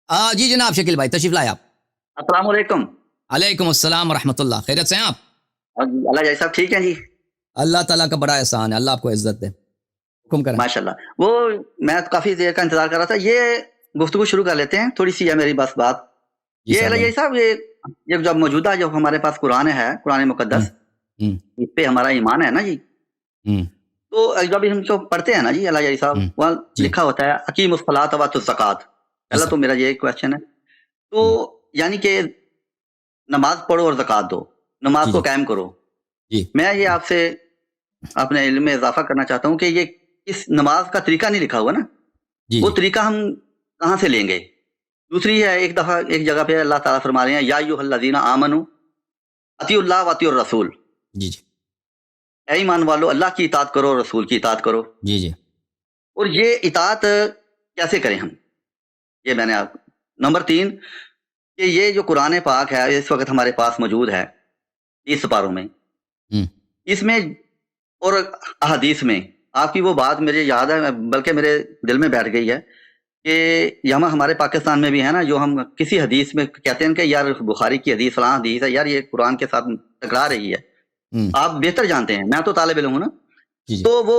جی جناب شکیل بھائی تشریف لائے آپ. السلام علیکم. علیکم السلام ورحمۃ اللہ. خیریت سے ہیں آپ؟ اللہ جی صاحب ٹھیک ہیں جی. اللہ تعالیٰ کا بڑا احسان ہے. اللہ آپ کو عزت دے. حکم کریں. ماشاء اللہ. وہ میں کافی دیر کا انتظار کر رہا تھا. یہ گفتگو شروع کر لیتے ہیں. تھوڑی سی ہے میری بس بات. جی یہ اللہ جی صاحب یہ جب موجودہ جو ہمارے پاس قرآن ہے، قرآن مقدس، اس پہ ہمارا ایمان ہے نا جی. تو جب ہم جو پڑھتے ہیں نا جی اللہ جی صاحب، وہاں لکھا ہوتا ہے اقیم الصلاۃ وآتوا الزکوٰۃ. پہلا تو میرا یہ کوشچن ہے. تو یعنی کہ نماز پڑھو اور زکوٰۃ دو، نماز کو قائم کرو. میں یہ آپ سے اپنے علم میں اضافہ کرنا چاہتا ہوں کہ یہ اس نماز کا طریقہ نہیں لکھا ہوا نا. وہ طریقہ ہم کہاں سے لیں گے؟ دوسری ہے، ایک دفعہ ایک جگہ پہ اللہ تعالیٰ فرما رہے ہیں یا ایھا الذین آمنوا اطیعوا اللہ واطیعوا الرسول. جی جی. اے ایمان والو، اللہ کی اطاعت کرو، رسول کی اطاعت کرو. جی جی. اور یہ اطاعت کیسے کریں ہم؟ یہ میں نے آپ نمبر 3 کہ یہ جو قرآن پاک ہے اس وقت ہمارے پاس موجود ہے 30 سپاروں میں، اس میں اور احادیث میں آپ کی وہ بات مجھے یاد ہے، بلکہ میرے دل میں بیٹھ گئی ہے کہ یہاں ہمارے پاکستان میں بھی ہے نا، جو ہم کسی حدیث میں کہتے ہیں کہ یار بخاری کی حدیث فلاں حدیث ہے، یار یہ قرآن کے ساتھ ٹکرا رہی ہے. آپ بہتر جانتے ہیں، میں تو طالب علم ہوں نا. تو وہ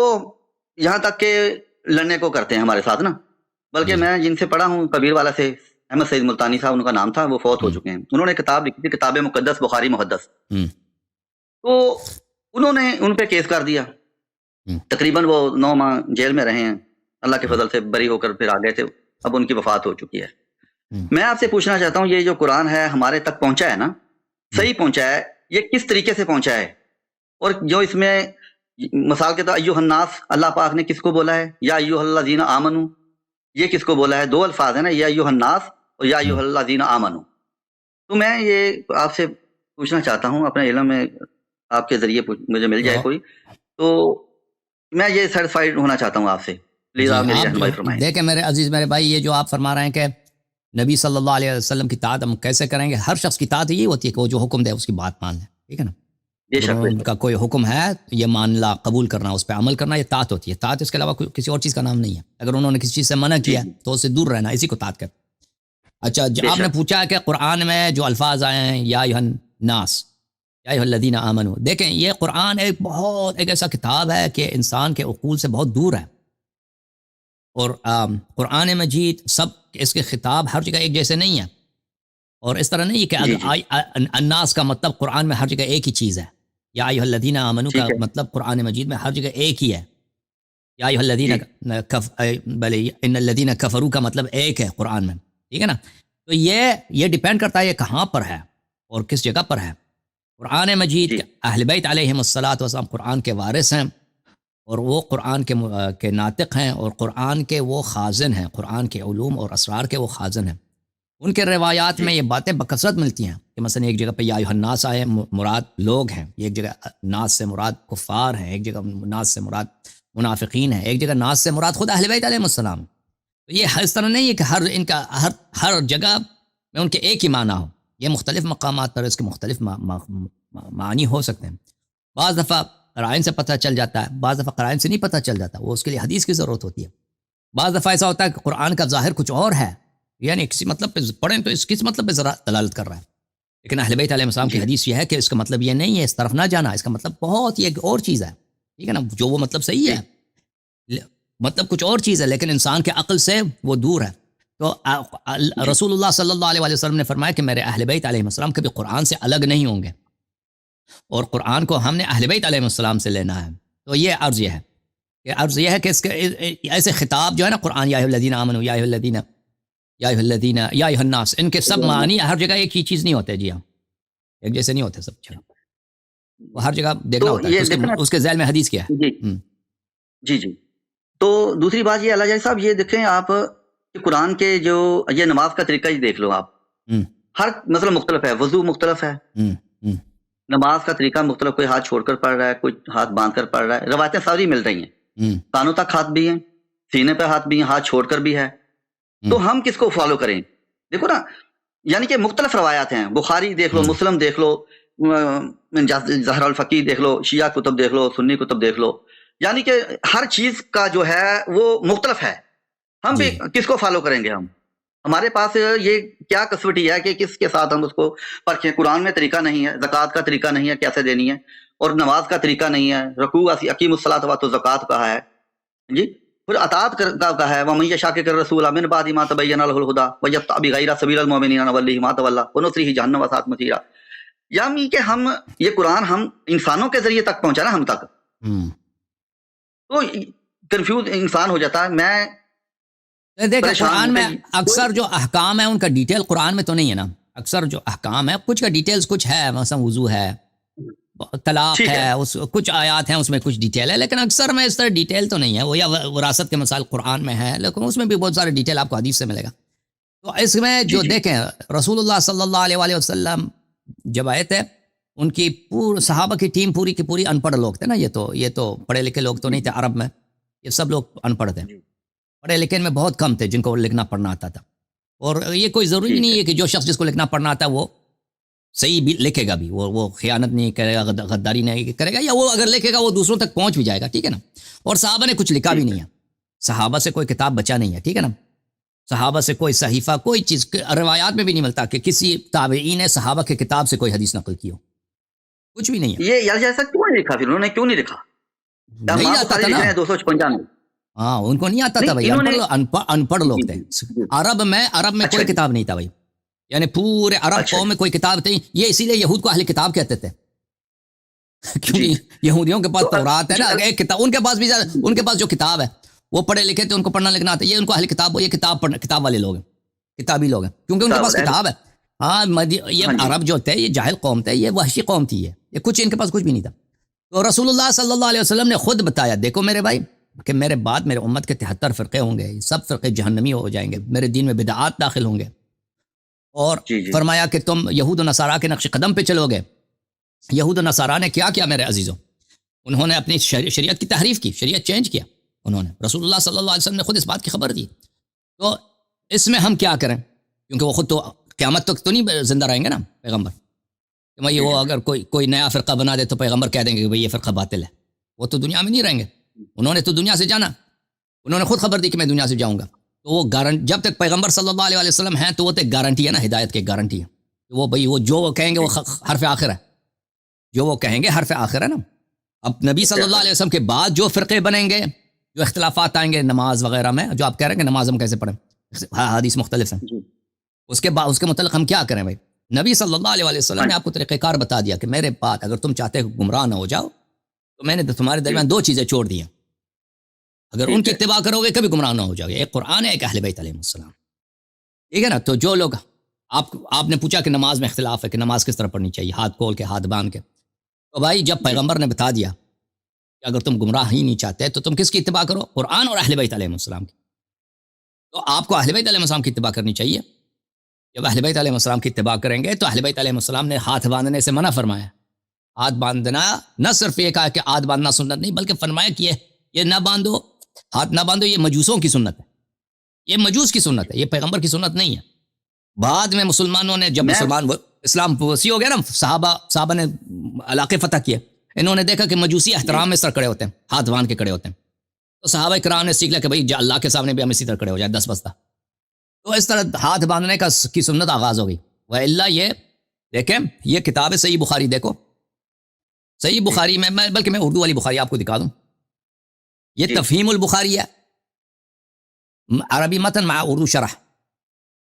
یہاں تک کہ لڑنے کو کرتے ہیں ہمارے ساتھ نا. بلکہ میں جن سے پڑھا ہوں، کبیر والا سے، احمد سعید ملتانی صاحب ان کا نام تھا، وہ فوت ہو چکے ہیں. انہوں نے کتاب لکھی تھی، کتاب مقدس بخاری محدث. تو انہوں نے ان پہ کیس کر دیا. تقریباً وہ 9 ماہ جیل میں رہے ہیں. اللہ کے فضل سے بری ہو کر پھر آ گئے تھے. اب ان کی وفات ہو چکی ہے. میں آپ سے پوچھنا چاہتا ہوں، یہ جو قرآن ہے ہمارے تک پہنچا ہے نا، صحیح پہنچا ہے، یہ کس طریقے سے پہنچا ہے؟ اور جو اس میں مثال کے طور ایھا الناس، اللہ پاک نے کس کو بولا ہے؟ یا ایھا الذین آمنوا، یہ کس کو بولا ہے؟ 2 الفاظ ہیں نا، یا ایھا الناس اور یا ایھا الذین آمنوا. تو میں یہ آپ سے پوچھنا چاہتا ہوں، اپنے علم میں آپ کے ذریعے مجھے مل جائے کوئی، تو میں یہ سیٹسفائیڈ ہونا چاہتا ہوں آپ سے. پلیز آپ میری رہنمائی فرمائیں. دیکھیں میرے عزیز میرے بھائی، یہ جو آپ فرما رہے ہیں کہ نبی صلی اللہ علیہ وسلم کی اطاعت ہم کیسے کریں گے؟ ہر شخص کی اطاعت یہی ہوتی ہے کہ وہ جو حکم دے اس کی بات مان لے. ٹھیک ہے نا؟ ان کا کوئی حکم ہے یہ ماننا، قبول کرنا، اس پہ عمل کرنا، یہ اطاعت ہوتی ہے. اطاعت اس کے علاوہ کسی اور چیز کا نام نہیں ہے. اگر انہوں نے کسی چیز سے منع کیا تو اس سے دور رہنا، اسی کو اطاعت کرتے. اچھا، آپ نے پوچھا کہ قرآن میں جو الفاظ آئے ہیں یا ایھا الناس یا ایھا الذین آمنوا، دیکھیں یہ قرآن ایک ایسا کتاب ہے کہ انسان کے عقول سے بہت دور ہے. اور قرآن مجید سب اس کے خطاب ہر جگہ ایک جیسے نہیں ہیں. اور اس طرح نہیں کہ الناس کا مطلب قرآن میں ہر جگہ ایک ہی چیز ہے. یا ایھا الذین آمنوا کا مطلب قرآن مجید میں ہر جگہ ایک ہی ہے. یا ایھا الذین ان الذین کفروا کا مطلب ایک ہے قرآن میں. ٹھیک ہے نا؟ تو یہ ڈیپینڈ کرتا ہے یہ کہاں پر ہے اور کس جگہ پر ہے. قرآن مجید اہل بیت علیہم الصلاۃ والسلام قرآن کے وارث ہیں، اور وہ قرآن کے ناطق ہیں، اور قرآن کے وہ خازن ہیں، قرآن کے علوم اور اسرار کے وہ خازن ہیں. ان کے روایات میں یہ باتیں بکثرت ملتی ہیں کہ مثلا ایک جگہ پہ یا ایھا الناس آئے، مراد لوگ ہیں. ایک جگہ ناس سے مراد کفار ہیں، ایک جگہ ناس سے مراد منافقین ہیں، ایک جگہ ناس سے مراد خود اہل بیت علیہم السلام. تو یہ اس طرح نہیں ہے کہ ہر جگہ میں ان کے ایک ہی معنی ہو. یہ مختلف مقامات پر اس کے مختلف معنی ہو سکتے ہیں. بعض دفعہ قرائن سے پتہ چل جاتا ہے، بعض دفعہ قرائن سے نہیں پتہ چل جاتا، وہ اس کے لیے حدیث کی ضرورت ہوتی ہے. بعض دفعہ ایسا ہوتا ہے کہ قرآن کا ظاہر کچھ اور ہے، یعنی کسی مطلب پہ پڑھیں تو اس کس مطلب پہ ذرا دلالت کر رہا ہے، لیکن اہل بیت علیہ السلام کی حدیث یہ ہے کہ اس کا مطلب یہ نہیں ہے، اس طرف نہ جانا، اس کا مطلب بہت ایک اور چیز ہے. ٹھیک ہے نا؟ جو وہ مطلب صحیح ہے، مطلب کچھ اور چیز ہے، لیکن انسان کے عقل سے وہ دور ہے. تو رسول اللہ صلی اللہ علیہ وسلم نے فرمایا کہ میرے اہل بیت علیہ السلام کبھی قرآن سے الگ نہیں ہوں گے، اور قرآن کو ہم نے اہل بیت علیہ السلام سے لینا ہے. تو یہ عرض یہ ہے کہ اس کے ایسے خطاب جو ہے نا قرآن، یا ایھا الذین آمنوا، یا ایھا الذین، یا ایھا الذین، یا ایھا الناس، ان کے سب معنی ہر جگہ ایک ہی چیز نہیں ہوتے. جی ہاں، ایک جیسے نہیں ہوتے سب. وہ ہر جگہ دیکھنا ہوتا ہے اس کے ذیل میں حدیث کیا ہے. جی. تو دوسری بات یہ اللہ جی صاحب، یہ دیکھیں آپ کہ قرآن کے جو یہ نماز کا طریقہ ہی دیکھ لو آپ، ہر مطلب مختلف ہے، وضو مختلف ہے، نماز کا طریقہ مختلف، کوئی ہاتھ چھوڑ کر پڑھ رہا ہے، کوئی ہاتھ باندھ کر پڑھ رہا ہے. روایتیں ساری مل رہی ہیں، کانوں تک ہاتھ بھی ہیں، سینے پہ ہاتھ بھی ہیں، ہاتھ چھوڑ کر بھی ہے. تو ہم کس کو فالو کریں؟ دیکھو نا، یعنی کہ مختلف روایات ہیں. بخاری دیکھ لو، مسلم دیکھ لو، ظاہر الفقی دیکھ لو، شیعہ کتب دیکھ لو، سنی کتب دیکھ لو، یعنی کہ ہر چیز کا جو ہے وہ مختلف ہے. ہم بھی کس کو فالو کریں گے؟ ہم ہمارے پاس یہ کیا کسوٹی ہے کہ کس کے ساتھ ہم اس کو پرکھیں؟ قرآن میں طریقہ نہیں ہے، زکوٰۃ کا طریقہ نہیں ہے کیسے دینی ہے، اور نماز کا طریقہ نہیں ہے، رکوع اقیم الصلاۃ و آتوا الزکوٰۃ کہا ہے جی، پھر اطاعت کا کہا ہے، وَمَن یشاقق الرسول من بعد ما تبین له الهدى ويتبع غیر سبیل المؤمنین نولیہ ما تولى ونصلہ جہنم وساءت مصیرا. یعنی کہ ہم یہ قرآن ہم انسانوں کے ذریعے تک پہنچا نا ہم تک، تو کنفیوز انسان ہو جاتا ہے. میں دیکھیں قرآن میں اکثر جو احکام ہیں ان کا ڈیٹیل قرآن میں تو نہیں ہے نا. اکثر جو احکام ہے کچھ کا ڈیٹیلز کچھ ہے، مثلا وضو ہے، طلاق ہے، کچھ آیات ہیں اس میں کچھ ڈیٹیل ہے، لیکن اکثر میں اس طرح ڈیٹیل تو نہیں ہے. وہ یا وراثت کے مسائل قرآن میں ہے، لیکن اس میں بھی بہت سارے ڈیٹیل آپ کو حدیث سے ملے گا. تو اس میں جو دیکھیں رسول اللہ صلی اللہ علیہ وآلہ وسلم جب آئے تھے، ان کی صحابہ کی ٹیم پوری کی پوری ان پڑھ لوگ تھے نا. یہ تو پڑھے لکھے لوگ تو نہیں تھے عرب میں، یہ سب لوگ ان پڑھ تھے. پڑھے لکھے میں بہت کم تھے جن کو لکھنا پڑھنا آتا تھا. اور یہ کوئی ضروری نہیں ہے کہ جو شخص جس کو لکھنا پڑھنا آتا ہے وہ صحیح بھی لکھے گا بھی، وہ خیانت نہیں کرے گا، غداری نہیں کرے گا، یا وہ اگر لکھے گا وہ دوسروں تک پہنچ بھی جائے گا. ٹھیک ہے نا. اور صحابہ نے کچھ لکھا بھی نہیں ہے، صحابہ سے کوئی کتاب بچا نہیں ہے. ٹھیک ہے نا. صحابہ سے کوئی صحیفہ، کوئی چیز روایات میں بھی نہیں ملتا کہ کسی تابعی نے صحابہ کے کتاب سے کوئی حدیث نقل کی ہو. کچھ بھی نہیں ہے. یہ یار جیسا کیوں نہیں لکھا؟ پھر انہوں نے کیوں نہیں لکھا؟ نہیں آتا تھا نا. 255. ہاں ان کو نہیں آتا تھا بھائی، ان پڑھ لوگ تھے. عرب میں کوئی کتاب نہیں تھا بھائی، یعنی پورے عرب قوم میں کوئی کتاب تھی. یہ اسی لیے یہود کو اہل کتاب کہتے تھے، کیونکہ یہودیوں کے پاس تورات ہے نا ایک کتاب، ان کے پاس بھی ان کے پاس جو کتاب ہے وہ پڑھے لکھے تھے، ان کو پڑھنا لکھنا آتا ہے. یہ ان کو اہل کتاب، یہ کتاب والے لوگ ہیں، کتابی لوگ ہیں، کیونکہ ان کے پاس کتاب ہے. ہاں یہ عرب جو تھے یہ جاہل قوم تھے، یہ وحشی قوم تھی، یہ کچھ ان کے پاس کچھ بھی نہیں تھا. تو رسول اللہ صلی اللہ علیہ وسلم نے خود بتایا، دیکھو میرے بھائی کہ میرے بعد میرے امت کے 73 فرقے ہوں گے، سب فرقے جہنمی ہو جائیں گے، میرے دین میں بدعات داخل ہوں گے. اور فرمایا کہ تم یہود و نصارہ کے نقش قدم پہ چلو گے. یہود و نصارہ نے کیا کیا میرے عزیزوں؟ انہوں نے اپنی شریعت کی تحریف کی، شریعت چینج کیا انہوں نے. رسول اللہ صلی اللہ علیہ وسلم نے خود اس بات کی خبر دی. تو اس میں ہم کیا کریں؟ کیونکہ وہ خود تو قیامت تک تو نہیں زندہ رہیں گے نا پیغمبر، کہ بھائی وہ اگر کوئی نیا فرقہ بنا دے تو پیغمبر کہہ دیں گے کہ بھائی یہ فرقہ باطل ہے. وہ تو دنیا میں نہیں رہیں گے، انہوں نے تو دنیا سے جانا، انہوں نے خود خبر دی کہ میں دنیا سے جاؤں گا. تو وہ جب تک پیغمبر صلی اللہ علیہ وسلم ہیں تو وہ تو ایک گارنٹی ہے نا، ہدایت کی گارنٹی ہے. وہ بھائی وہ جو وہ کہیں گے وہ حرف آخر ہے، جو وہ کہیں گے حرف آخر ہے نا. اب نبی صلی اللہ علیہ وسلم کے بعد جو فرقے بنیں گے، جو اختلافات آئیں گے نماز وغیرہ میں، جو آپ کہہ رہے ہیں کہ نماز ہم کیسے پڑھیں، حدیث مختلف ہیں، اس کے بعد اس کے متعلق ہم کیا کریں؟ بھائی نبی صلی اللہ علیہ وسلم نے آپ کو طریقہ کار بتا دیا کہ میرے بعد اگر تم چاہتے ہو گمراہ نہ ہو جاؤ تو میں نے تو تمہارے درمیان دو چیزیں چھوڑ دی ہیں، اگر ان کی اتباع کرو گے کبھی گمراہ نہ ہو جاؤ گے، ایک قرآن ہے، ایک اہل بیت علیہ السلام. ٹھیک ہے نا. تو جو لوگ آپ نے پوچھا کہ نماز میں اختلاف ہے کہ نماز کس طرح پڑھنی چاہیے، ہاتھ کھول کے ہاتھ باندھ کے، تو بھائی جب پیغمبر نے بتا دیا کہ اگر تم گمراہ ہی نہیں چاہتے تو تم کس کی اتباع کرو؟ قرآن اور اہل بیت علیہ السلام کی. تو آپ کو اہل بیت علیہ السلام کی اتباع کرنی چاہیے. جب اہل بیت علیہ السلام کی اتباع کریں گے تو اہل بیت علیہ السلام نے ہاتھ باندھنے سے منع فرمایا. ہاتھ باندھنا نہ صرف یہ کہا کہ ہاتھ باندھنا سنت نہیں، بلکہ فرمایا کہ یہ نہ باندھو، ہاتھ نہ باندھو، یہ مجوسوں کی سنت ہے، یہ مجوس کی سنت ہے، یہ پیغمبر کی سنت نہیں ہے. بعد میں مسلمانوں نے جب اسلام وسیع ہو گیا نا، صحابہ نے علاقے فتح کیے، انہوں نے دیکھا کہ مجوسی احترام میں اس طرح کھڑے ہوتے ہیں، ہاتھ باندھ کے کھڑے ہوتے ہیں. تو صحابہ کرام نے سیکھ لیا کہ بھائی اللہ کے سامنے بھی ہم اسی طرح کھڑے ہو جائیں 10 بستہ. تو اس طرح ہاتھ باندھنے کی سنت آغاز ہو گئی. وَإِلَّا یہ دیکھیں، یہ کتاب ہے صحیح بخاری، دیکھو صحیح بخاری میں بلکہ میں اردو والی بخاری آپ کو دکھا دوں. یہ تفہیم البخاری ہے، عربی متن مع اردو شرح.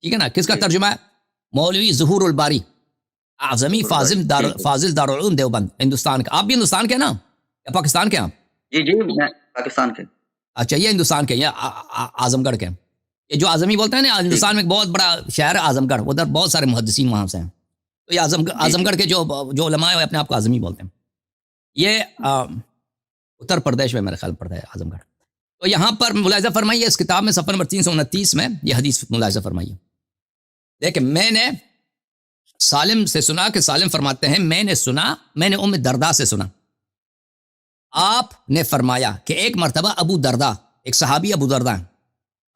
ٹھیک ہے نا. کس کا ترجمہ ہے؟ مولوی ظہور الباری اعظمی فاضل دارالعلوم دیوبند، ہندوستان کا. آپ بھی ہندوستان کے نا یا پاکستان کے ہیں؟ جی میں پاکستان کے. اچھا یہ ہندوستان کے، یہ اعظم گڑھ کے. یہ جو اعظمی بولتے ہیں نا، ہندوستان میں ایک بہت بڑا شہر ہے اعظم گڑھ، ادھر بہت سارے محدثین وہاں سے ہیں. تو یہ اعظم گڑھ کے جو علماء ہیں اپنے آپ کو اعظمی بولتے ہیں. یہ اتر پردیش میں میرے خیال پڑتا ہے اعظم گڑھ. تو یہاں پر ملاحظہ فرمائیے اس کتاب میں صفحہ نمبر 329 میں یہ حدیث ملاحظہ فرمائیے. دیکھیں، میں نے سالم سے سنا کہ سالم فرماتے ہیں میں نے ام درداء سے سنا، آپ نے فرمایا کہ ایک مرتبہ ابو درداء، ایک صحابی ابو درداء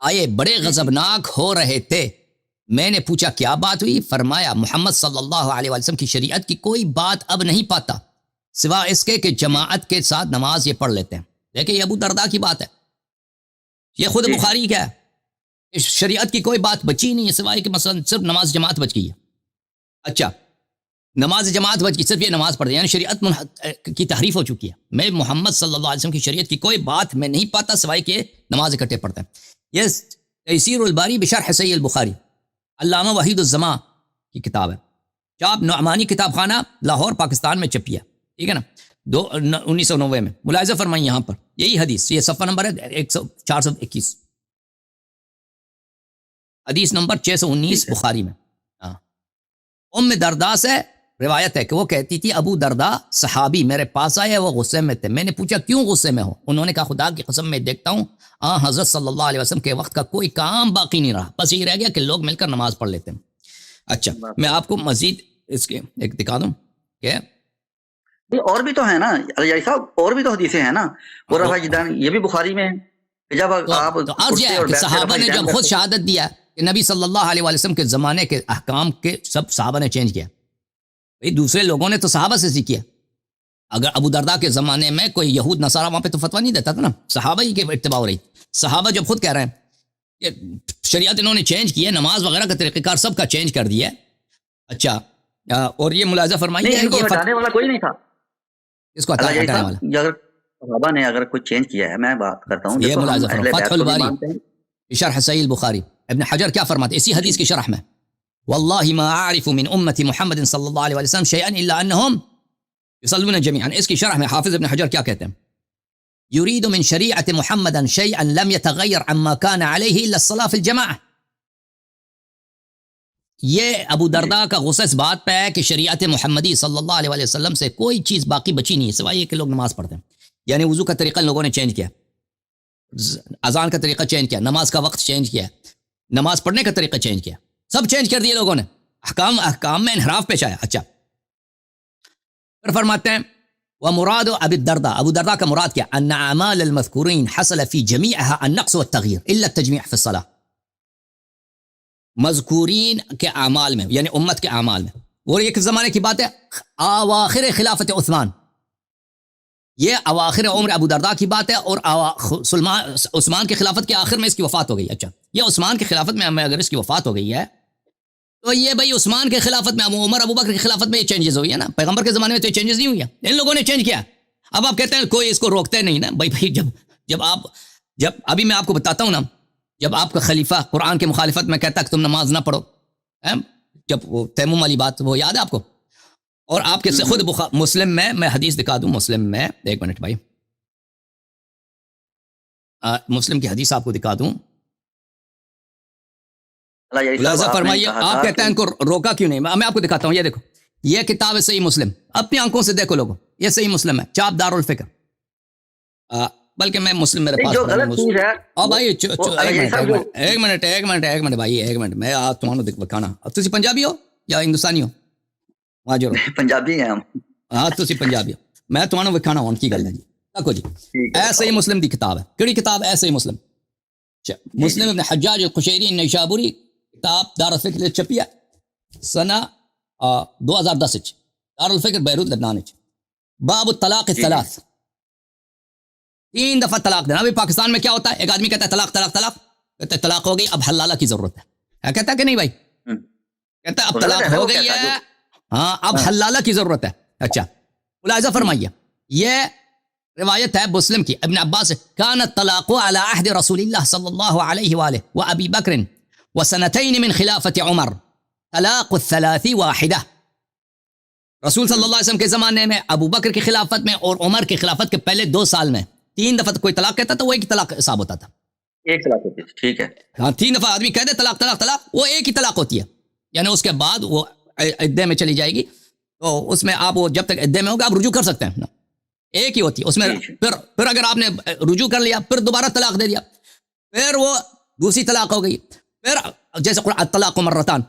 آئے، بڑے غضبناک ہو رہے تھے. میں نے پوچھا کیا بات ہوئی؟ فرمایا محمد صلی اللہ علیہ وسلم کی شریعت کی کوئی بات اب نہیں پاتا سوا اس کے کہ جماعت کے ساتھ نماز یہ پڑھ لیتے ہیں. دیکھیں یہ ابو درداء کی بات ہے، یہ خود بخاری کیا ہے. اس شریعت کی کوئی بات بچی نہیں ہے سوائے کہ مثلا صرف نماز جماعت بچ گئی ہے. اچھا نماز جماعت بچ گئی, صرف یہ نماز پڑھ دیں, یعنی شریعت کی تحریف ہو چکی ہے. میں محمد صلی اللہ علیہ وسلم کی شریعت کی کوئی بات میں نہیں پاتا سوائے کہ نماز اکٹھے پڑھتے ہیں. یہ تیسیر الباری بشرح صحیح البخاری علامہ وحید الزماں کی کتاب ہے, چاپ نعمانی کتاب خانہ لاہور پاکستان میں چھپی ہے, ٹھیک ہے نا, 1990 میں. ملاحظہ فرمائیں یہاں پر یہی حدیث, یہ صفحہ نمبر ہے 421, حدیث نمبر 619 بخاری میں. ہاں ام درداء سے روایت ہے کہ وہ کہتی تھی ابو درداء صحابی میرے پاس آئے, وہ غصے میں تھے. میں نے پوچھا کیوں غصے میں ہو؟ انہوں نے کہا خدا کی قسم میں دیکھتا ہوں حضرت صلی اللہ علیہ وسلم کے وقت کا کوئی کام باقی نہیں رہا, بس یہ رہ گیا کہ لوگ مل کر نماز پڑھ لیتے ہیں. اچھا میں آپ کو مزید اس کے ایک دکھا دوں کہ اور بھی تو ہے نا علی صاحب, اور بھی تو حدیثیں ہیں نا, وہ رفع جدان یہ بھی بخاری میں ہے. جب آپ صحابہ نے جب خود شہادت دیا کہ نبی صلی اللہ علیہ وسلم کے زمانے کے احکام کے سب صحابہ نے چینج کیا. دوسرے لوگوں نے تو صحابہ سے سیکھا. اگر ابو درداء کے زمانے میں کوئی یہود نصارہ وہاں پہ تو فتویٰ نہیں دیتا تھا نا, صحابہ ہی کے اتباع ہو رہی. صحابہ جب خود کہہ رہے ہیں کہ شریعت انہوں نے چینج کی ہے, نماز وغیرہ کا طریقہ کار سب کا چینج کر دیا ہے. اچھا اور یہ ملاحظہ فرمائیے یہ ہٹانے والا کوئی نہیں تھا, اس کو ہٹانے والا اگر صحابہ نے اگر کوئی چینج کیا ہے, میں بات کرتا ہوں یہ ملاحظہ فرمائیے فتح الباری شرح صحیح البخاری ابن حجر کیا فرماتے اسی حدیث کی شرح میں, واللہ ما اعرف من امتی محمد صلی اللہ علیہ وسلم شیئا الا انہم یصلون جميعا. اس کی شرح میں حافظ ابن حجر کیا کہتے ہیں, یرید من شریعت محمد شیئا لم يتغیر عما كان علیہ الا الصلاة في الجماعة. یہ ابو درداء کا غصہ اس بات پہ ہے کہ شریعت محمدی صلی اللہ علیہ وسلم سے کوئی چیز باقی بچی نہیں ہے سوائے یہ کہ لوگ نماز پڑھتے ہیں. یعنی وضو کا طریقہ لوگوں نے چینج کیا, اذان کا طریقہ چینج کیا, نماز کا وقت چینج کیا, نماز پڑھنے کا طریقہ چینج کیا, سب چینج کر دیے لوگوں نے, احکام میں انحراف پیش آیا. اچھا پھر فرماتے ہیں ومراد ابی الدرداء, ابو درداء کا مراد کیا, ان اعمال المذکورین حصل فی جمیعها النقص والتغییر الا التجمیع فی الصلاة. مذکورین کے اعمال میں یعنی امت کے اعمال میں, اور یہ کس زمانے کی بات ہے, اواخر خلافت عثمان, یہ اواخر عمر ابو درداء کی بات ہے, اور عثمان کی خلافت کے آخر میں اس کی وفات ہو گئی. اچھا یہ عثمان کی خلافت میں اگر اس کی وفات ہو گئی ہے تو یہ بھائی عثمان کے خلافت میں, عمر ابو بکر کی خلافت میں یہ چینجز ہوئی ہے نا, پیغمبر کے زمانے میں تو یہ چینجز نہیں ہوئی ہے, ان لوگوں نے چینج کیا. اب آپ کہتے ہیں کوئی اس کو روکتے نہیں نا بھائی, جب ابھی میں آپ کو بتاتا ہوں نا, جب آپ کا خلیفہ قرآن کے مخالفت میں کہتا کہ تم نماز نہ پڑھو, جب وہ تیمم والی بات وہ یاد ہے آپ کو, اور آپ کے سے خود مسلم میں حدیث دکھا دوں, مسلم میں ایک منٹ بھائی, مسلم کی حدیث آپ کو دکھا دوں. لہذا فرمائیے آپ کہتے ہیں ان کو روکا کیوں نہیں, میں آپ کو دکھاتا ہوں. یہ دیکھو یہ کتاب ہے صحیح مسلم, اپنی آنکھوں سے دیکھو لوگوں, یہ صحیح مسلم ہے, چاپ دار الفکر, بلکہ میں مسلم میرے پاس بھائی ایک منٹ بھائی, ایک منٹ, میں تمہوں دکھانا. اب تسی پنجابی ہو یا ہندوستانی ہو؟ پنجابی ہیں ہم. ہاں تسی پنجابی ہو, میں تمہوں دکھانا ہوں کی گل ہے جی. دیکھو جی ایسے ہی مسلم دی کتاب ہے, کیڑی کتاب ایسے ہی مسلم, مسلم ابن حجاج القشیری نیشابوری, کتاب دار الفکر چھپیا سنہ 2010 دار الفکر بیروت لبنان. باب الطلاق الثلاث, 3 دفعہ طلاق دینا. ابھی پاکستان میں کیا ہوتا ہے, ایک آدمی کہتا ہے طلاق طلاق طلاق, کہتا ہے طلاق ہو گئی اب حلالہ کی ضرورت ہے, کہتا ہے کہ نہیں بھائی, کہتا ہے اب طلاق ہو گئی ہے, ہاں اب حلالہ کی ضرورت ہے. اچھا ملاحظہ فرمائیے, یہ روایت ہے مسلم کی, ابن عباس, کان الطلاق علی عہد رسول اللہ صلی اللہ علیہ وآلہ و ابی بکر وسنتین من خلافت عمر طلاق الثلاث واحدہ. رسول صلی اللہ علیہ وسلم کے زمانے میں, ابو بکر کی خلافت میں, اور عمر کی خلافت کے پہلے 2 سال میں 3 دفعہ کوئی طلاق کہتا تو وہ ایک ہی طلاق حساب ہوتا تھا. ایک طلاق ہوتی ہے, ٹھیک ہے. ہاں 3 دفعہ آدمی کہہ دے طلاق طلاق طلاق, وہ ایک ہی طلاق ہوتی ہے, یعنی اس کے بعد وہ عدے میں چلی جائے گی, تو اس میں آپ وہ جب تک عدے میں ہوگا آپ رجوع کر سکتے ہیں, ایک ہی ہوتی ہے اس میں. پھر اگر آپ نے رجوع کر لیا, پھر دوبارہ طلاق دے دیا, پھر وہ دوسری طلاق ہو گئی. پھر جیسے الطلاق مرتان,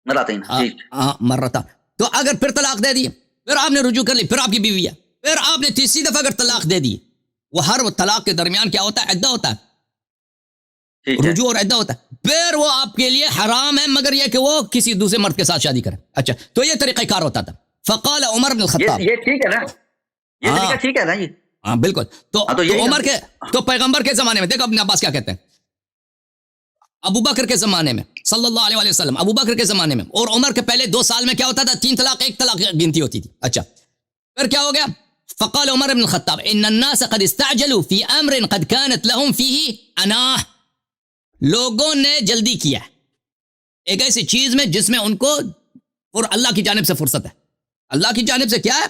مرتان, تو اگر پھر طلاق دے دی, پھر آپ نے رجوع کر لی, پھر آپ کی بیوی ہے, پھر آپ نے تیسری دفعہ اگر طلاق دے دی, وہ ہر طلاق کے درمیان کیا ہوتا ہے, عدہ ہوتا ہے, رجوع اور عدہ ہوتا ہے. پھر وہ آپ کے لیے حرام ہے مگر یہ کہ وہ کسی دوسرے مرد کے ساتھ شادی کرے. اچھا تو یہ طریقہ کار ہوتا تھا. فقال عمر بن الخطاب, یہ ٹھیک ہے نا, یہ طریقہ ٹھیک ہے نا جی, ہاں بالکل. تو عمر کے, تو پیغمبر کے زمانے میں دیکھو ابن عباس کیا کہتے ہیں, ابو بکر کے زمانے میں صلی اللہ علیہ وسلم، ابو بکر کے زمانے میں اور عمر کے پہلے 2 سال میں کیا ہوتا تھا؟ 3 طلاق، 1 طلاق گنتی ہوتی تھی. اچھا پھر کیا ہو گیا؟ فقال عمر بن الخطاب ان الناس قد استعجلوا في امر قد كانت لهم فيه اناہ، لوگوں نے جلدی کیا ایک ایسی چیز میں جس میں ان کو اور اللہ کی جانب سے فرصت ہے. اللہ کی جانب سے کیا ہے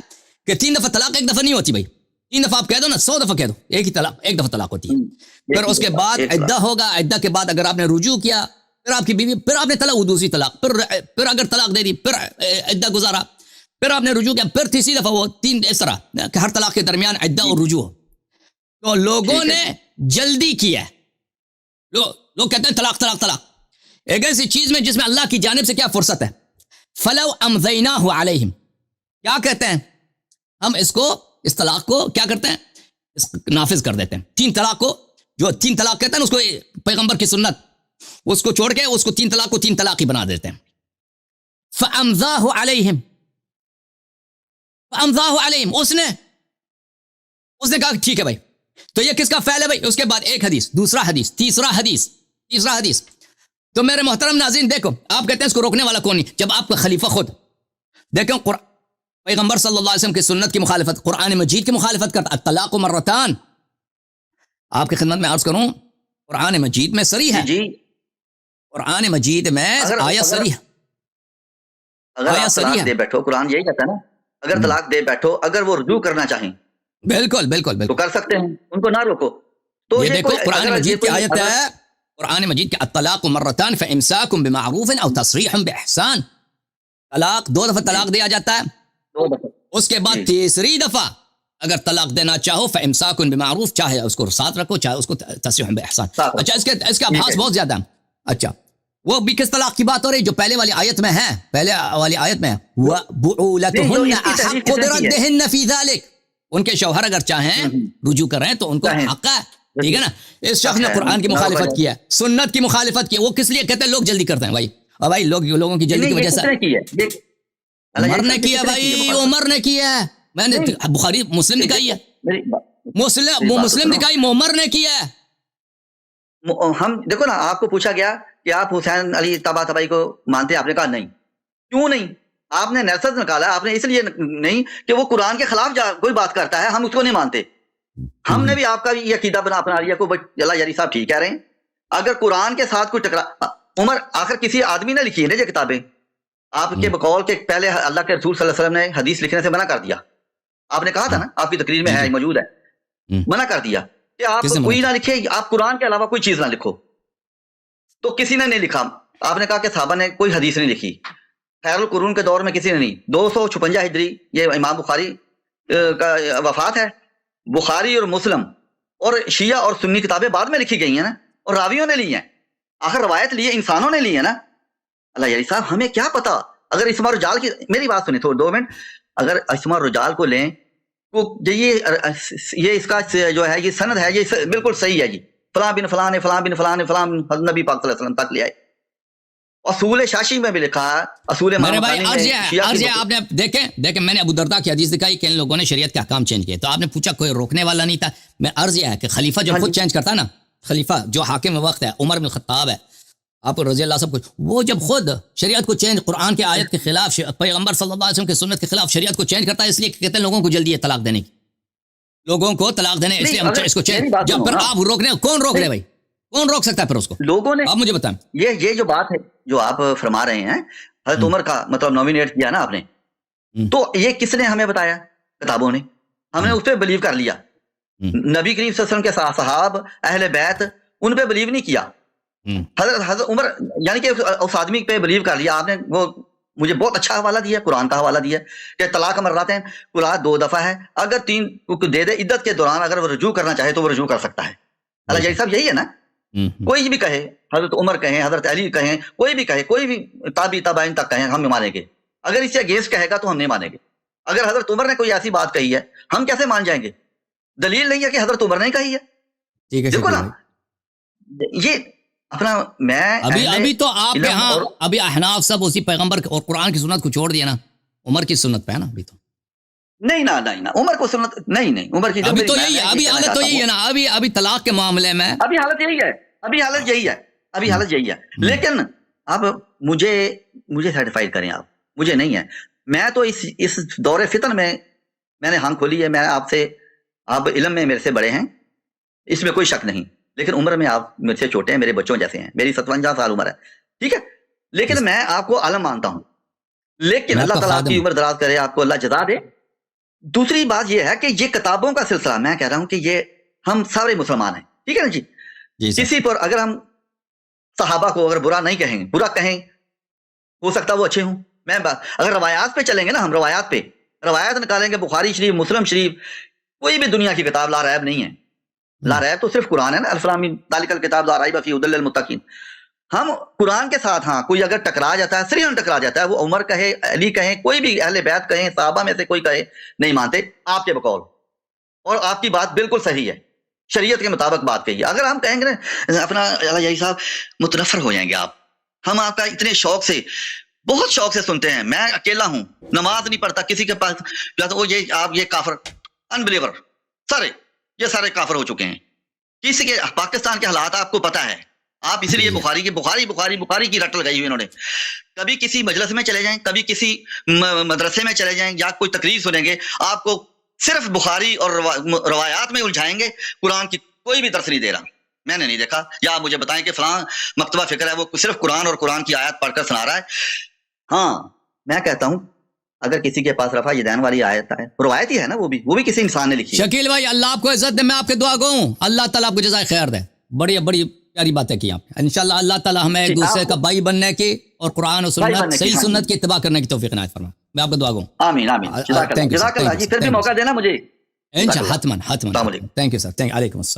کہ 3 دفعہ طلاق ایک دفعہ نہیں ہوتی بھائی. 3 دفعہ آپ کہہ دو نا، 100 دفعہ کہہ دو، ایک ہی طلاق، ایک دفعہ طلاق ہوتی ہے. پھر اس کے بعد عدہ ہوگا، عدہ کے بعد اگر آپ نے رجوع کیا، پھر آپ کی بیوی، پھر آپ نے طلاق، دوسری طلاق، پھر اگر طلاق دے دی، پھر عدہ گزارا، پھر آپ نے رجوع کیا، پھر تیسری دفعہ، وہ 3 اس طرح کہ ہر طلاق کے درمیان عدہ اور رجوع ہو. تو لوگوں نے جلدی کیا ہے. لوگ کہتے ہیں طلاق طلاق طلاق، ایک ایسی چیز میں جس میں اللہ کی جانب سے کیا فرصت ہے. فلو امضیناہ علیہم، کیا کہتے ہیں ہم اس طلاق کو کیا کرتے ہیں؟ نافذ کر دیتے ہیں. 3 طلاق کو، جو 3 طلاق کہتے ہیں اس کو پیغمبر کی سنت، اس کو چھوڑ کے اس کو 3 طلاق کو 3 طلاق ہی بنا دیتے ہیں. فامضاہ علیہم، فامضاہ علیہم، اس نے کہا ٹھیک ہے بھائی. تو یہ کس کا فعل ہے بھائی؟ اس کے بعد ایک حدیث، دوسرا حدیث، تیسرا حدیث. تو میرے محترم ناظرین دیکھو، آپ کہتے ہیں اس کو روکنے والا کون نہیں، جب آپ کا خلیفہ خود دیکھو پیغمبر صلی اللہ علیہ وسلم کی سنت کی مخالفت، قرآن مجید کی مخالفت کرتا. الطلاق مرتان، آپ کی خدمت میں عرض کروں، قرآن مجید میں صریح ہے، قرآن مجید میں آیت صریح ہے. اگر آپ طلاق دے بیٹھو، قرآن یہی کہتا ہے نا، اگر طلاق دے بیٹھو، اگر وہ رجوع کرنا چاہیں بالکل تو کر سکتے ہیں، ان کو نہ روکو. تو یہ دیکھو قرآن مجید کی آیت ہے، قرآن مجید کے الطلاق مرتان فامساک بمعروف او تصریح باحسان. طلاق 2 دفعہ طلاق دیا جاتا ہے، اس کے بعد تیسری دفعہ اگر طلاق دینا چاہو فامساک بمعروف، چاہے اس کو ساتھ رکھو، چاہے اس کو تصریح باحسان. اچھا اس کے ابحاث بہت زیادہ ہیں. اچھا وہ بھی کس طلاق کی بات ہو رہی جو پہلے والی آیت میں ہے، پہلے والی آیت میں وَبُعُولَتُهُنَّ أَحَقُّ بِرَدِّهِنَّ فِي ذَلِكَ، ان کے شوہر اگر چاہیں رجوع کریں تو ان کو حق ہے. ٹھیک ہے نا. اس شخص نے قرآن کی مخالفت کیا ہے، سنت کی مخالفت کی ہے. وہ کس لیے کہتے ہیں لوگ جلدی کرتے ہیں بھائی، اور بھائی لوگوں کی جلدی کی وجہ سے عمر نے کیا بھائی، عمر نے کیا ہے. میں نے بخاری مسلم دکھائی ہے، مسلم دکھائی، عمر نے کیا ہے. ہم دیکھو نا، آپ کو پوچھا گیا کہ آپ حسین علی طباطبائی کو مانتے ہیں، آپ نے کہا نہیں. کیوں نہیں؟ آپ نے نرسز نکالا، آپ نے اس لیے نہیں کہ وہ قرآن کے خلاف کوئی بات کرتا ہے، ہم اس کو نہیں مانتے. ہم نے بھی آپ کا یہ عقیدہ اپنا لیا کو اللہ یاری صاحب ٹھیک کہہ رہے ہیں. اگر قرآن کے ساتھ کوئی عمر آخر کسی آدمی نے لکھی ہے نا یہ کتابیں، آپ کے بقول کے پہلے اللہ کے رسول صلی اللہ علیہ وسلم نے حدیث لکھنے سے منع کر دیا. آپ نے کہا تھا نا، آپ کی تقریر میں ہے، موجود ہے، منع کر دیا کہ آپ کوئی نہ لکھے، آپ قرآن کے علاوہ کوئی چیز نہ لکھو. تو کسی نے نہیں لکھا. آپ نے کہا کہ صحابہ نے کوئی حدیث نہیں لکھی، خیر القرون کے دور میں کسی نے نہیں. 256 ہجری یہ امام بخاری کا وفات ہے. بخاری اور مسلم اور شیعہ اور سنی کتابیں بعد میں لکھی گئی ہیں نا، اور راویوں نے لی ہیں. آخر روایت لی ہے انسانوں نے لی ہے نا. اللہ یاری صاحب ہمیں کیا پتا، اگر اسما رجال کی، میری بات سنیں تھوڑا 2 منٹ، اگر اسما رجال کو لیں تو یہ اس کا جو ہے یہ سند ہے، یہ بالکل صحیح ہے جی، فلاں بن فلاں نے فلاں بن فلاں نے فلاں نبی پاک صلی اللہ علیہ وسلم تک لے آئے. اصول شاشی میں بھی لکھا ہے، اصول میرے بھائی عرض ہے، آپ نے دیکھیں میں نے ابو درداء کی حدیث دکھائی کہ ان لوگوں نے شریعت کے احکام چینج کیے. تو آپ نے پوچھا کوئی روکنے والا نہیں تھا. میں عرض یہ ہے کہ خلیفہ جب خود چینج کرتا ہے نا، خلیفہ جو حاکم وقت ہے، عمر بن الخطاب ہے، آپ رضی اللہ سب کچھ، وہ جب خود شریعت کو چینج، قرآن کے آیت کے خلاف، پیغمبر صلی اللہ علیہ وسلم کی سنت کے خلاف شریعت کو چینج کرتا ہے، اس لیے کہتے ہیں لوگوں کو جلدی ہے طلاق دینے کی، لوگوں کو طلاق دینے، اس لیے ہم اس کو چینج. جب پھر آپ روکنے، کون روک لے بھائی، کون روک سکتا ہے پھر اس کو؟ لوگوں نے. آپ مجھے بتائیں، یہ جو بات ہے جو آپ فرما رہے ہیں، حضرت عمر کا مطلب نومینیٹ کیا نا آپ نے، تو یہ کس نے ہمیں بتایا؟ کتابوں نے. ہم نے اس پہ بلیو کر لیا. نبی کریم صلی اللہ علیہ وسلم کے صحاب، اہل بیت، ان پہ بلیو نہیں کیا. حضرت عمر یعنی کہ اس آدمی پہ بلیو کر لیا. آپ نے وہ مجھے بہت اچھا حوالہ دیا، قرآن کا حوالہ دیا کہ طلاق مرتين، طلاق 2 دفعہ ہے، اگر 3 دے دے عدت کے دوران، اگر وہ رجوع کرنا چاہے تو وہ رجوع کر سکتا ہے. اللہ جی صاحب یہی ہے نا. کوئی بھی کہے، حضرت عمر کہیں، حضرت علی کہیں، کوئی بھی کہے، کوئی بھی تابعین تک کہیں، ہم مانیں گے. اگر اس سے اگینسٹ کہے گا تو ہم نہیں مانیں گے. اگر حضرت عمر نے کوئی ایسی بات کہی ہے، ہم کیسے مان جائیں گے؟ دلیل نہیں ہے کہ حضرت عمر نے کہی ہے. دیکھو نا، یہ اپنا میں ابھی تو آپ کے ہاں ابھی احناف سب اسی پیغمبر اور قرآن کی سنت کو چھوڑ دیا نا، عمر کی سنت پہ ہے نا ابھی تو. نہیں نا عمر کو سنت نہیں عمر کی ابھی تو یہی ہے، ابھی حالت تو یہی ہے نا، ابھی طلاق کے معاملے میں ابھی حالت یہی ہے. ابھی حالت یہی ہے. لیکن اب مجھے سیٹسفائیڈ کریں آپ, مجھے نہیں ہے. میں تو اس دور فتن میں نے ہم کھولی ہے. میں آپ علم میں میرے سے بڑے ہیں, اس میں کوئی شک نہیں, لیکن عمر میں آپ میرے سے چھوٹے ہیں, میرے بچوں جیسے ہیں. میری 57 سال عمر ہے, ٹھیک ہے, لیکن میں آپ کو عالم مانتا ہوں. لیکن اللہ تعالیٰ آپ کی عمر دراز کرے, آپ کو اللہ جزا دے. دوسری بات یہ ہے کہ یہ کتابوں کا سلسلہ, میں کہہ رہا ہوں کہ یہ ہم سارے مسلمان ہیں, ٹھیک ہے نا جی. کسی پر اگر ہم صحابہ کو اگر برا نہیں کہیں, برا کہیں, ہو سکتا وہ اچھے ہوں. اگر روایات پہ چلیں گے نا, ہم روایات نکالیں گے, بخاری شریف, مسلم شریف, کوئی بھی دنیا کی کتاب لا ریب نہیں ہے. لا ریب تو صرف قرآن ہے نا, الف لام میم ذالک الکتاب لا ریب فیہ ھدی للمتقین. ہم قرآن کے ساتھ, ہاں کوئی اگر ٹکرا جاتا ہے, صرف ٹکرا جاتا ہے, وہ عمر کہے, علی کہیں, کوئی بھی اہل بیت کہیں, صحابہ میں سے کوئی کہے, نہیں مانتے آپ کے بقول, اور آپ کی بات بالکل صحیح ہے, شریعت کے مطابق بات کہی ہے. اگر ہم کہیں گے نا اپنا یہی صاحب, متنفر ہو جائیں گے آپ. ہم آپ کا اتنے شوق سے, بہت شوق سے سنتے ہیں. میں اکیلا ہوں, نماز نہیں پڑھتا, کسی کے پاس وہ یہ آپ یہ کافر, انبلیور, سارے یہ سارے کافر ہو چکے ہیں. کسی کے پاکستان کے حالات آپ کو پتا ہے, آپ اس لیے بخاری کی رٹ لگائی ہوئی انہوں نے. کبھی کسی مجلس میں چلے جائیں, کبھی کسی مدرسے میں چلے جائیں, یا کوئی تقریر سنیں گے, آپ کو صرف بخاری اور روایات میں الجھائیں گے. قرآن کی کوئی بھی درس نہیں دے رہا, میں نے نہیں دیکھا. یا آپ مجھے بتائیں کہ فلاں مکتبہ فکر ہے, وہ صرف قرآن اور قرآن کی آیات پڑھ کر سنا رہا ہے. ہاں میں کہتا ہوں اگر کسی کے پاس رفع یدین والی آیت ہے, روایت ہی ہے نا, وہ بھی کسی انسان نے لکھی. شکیل بھائی اللہ آپ کو عزت دے, میں آپ کے دعا گو ہوں, اللہ تعالیٰ آپ کو جزائے خیر دے. بڑی پیاری باتیں کی آپ نے. انشاءاللہ اللہ تعالیٰ ہمیں ایک دوسرے کا بھائی بننے کی اور قرآن و سنت, صحیح سنت کی اتباع کرنے کی توفیق عنایت فرمائے. میں آپ کو دعا گوں. آمین آمین. جزاک اللہ جی, پھر بھی موقع دینا مجھے. انشاءاللہ, حتماً. تھینک یو سر, علیکم السلام.